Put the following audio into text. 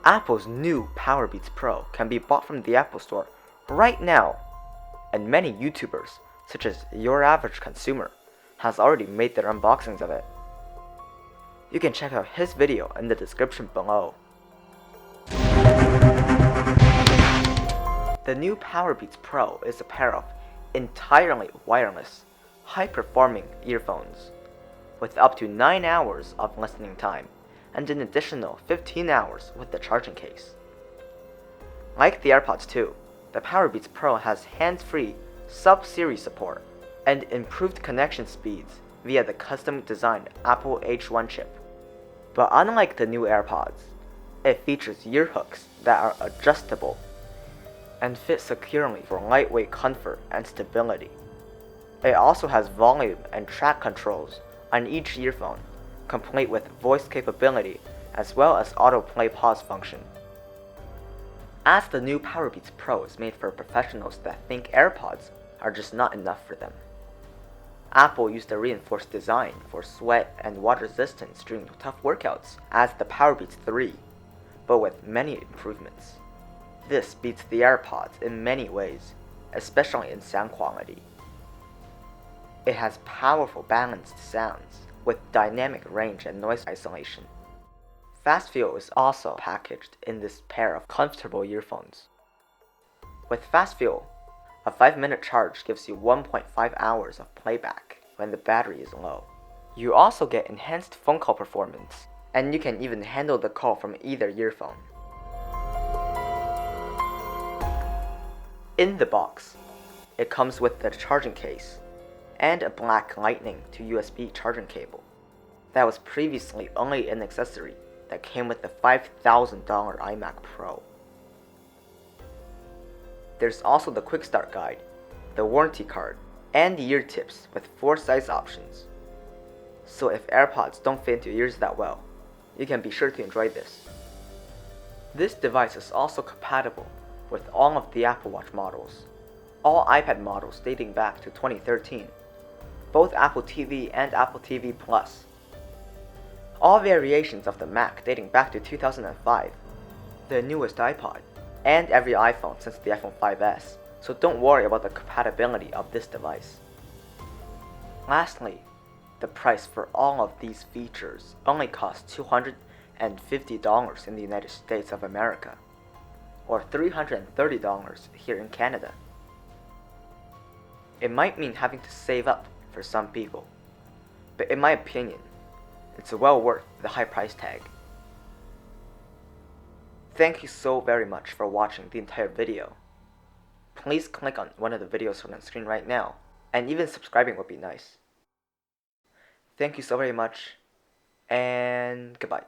Apple's new PowerBeats Pro can be bought from the Apple Store right now, and many YouTubers, such as Your Average Consumer, has already made their unboxings of it. You can check out his video in the description below. The new PowerBeats Pro is a pair of entirely wireless, high-performing earphones, with up to 9 hours of listening time and an additional 15 hours with the charging case. Like the AirPods 2, the PowerBeats Pro has hands-free Sup Siri support and improved connection speeds via the custom-designed Apple H1 chip. But unlike the new AirPods, it features ear hooks that are adjustable and fit securely for lightweight comfort and stability. It also has volume and track controls on each earphone, complete with voice capability as well as autoplay pause function. As the new PowerBeats Pro is made for professionals that think AirPods are just not enough for them, Apple used a reinforced design for sweat and water resistance during tough workouts as the PowerBeats 3, but with many improvements. This beats the AirPods in many ways, especially in sound quality. It has powerful balanced sounds with dynamic range and noise isolation. Fast Fuel is also packaged in this pair of comfortable earphones. With Fast Fuel, a 5-minute charge gives you 1.5 hours of playback when the battery is low. You also get enhanced phone call performance, and you can even handle the call from either earphone. In the box, it comes with the charging case and a black Lightning to USB charging cable that was previously only an accessory that came with the $5,000 iMac Pro. There's also the quick start guide, the warranty card, and the ear tips with 4 size options. So if AirPods don't fit into your ears that well, you can be sure to enjoy this. This device is also compatible with all of the Apple Watch models, all iPad models dating back to 2013, both Apple TV and Apple TV Plus, all variations of the Mac dating back to 2005, the newest iPod, and every iPhone since the iPhone 5S, so don't worry about the compatibility of this device. Lastly, the price for all of these features only costs $250 in the United States of America, or $330 here in Canada. It might mean having to save up for some people, but in my opinion, it's well worth the high price tag. Thank you so very much for watching the entire video. Please click on one of the videos on the screen right now, and even subscribing would be nice. Thank you so very much, and goodbye.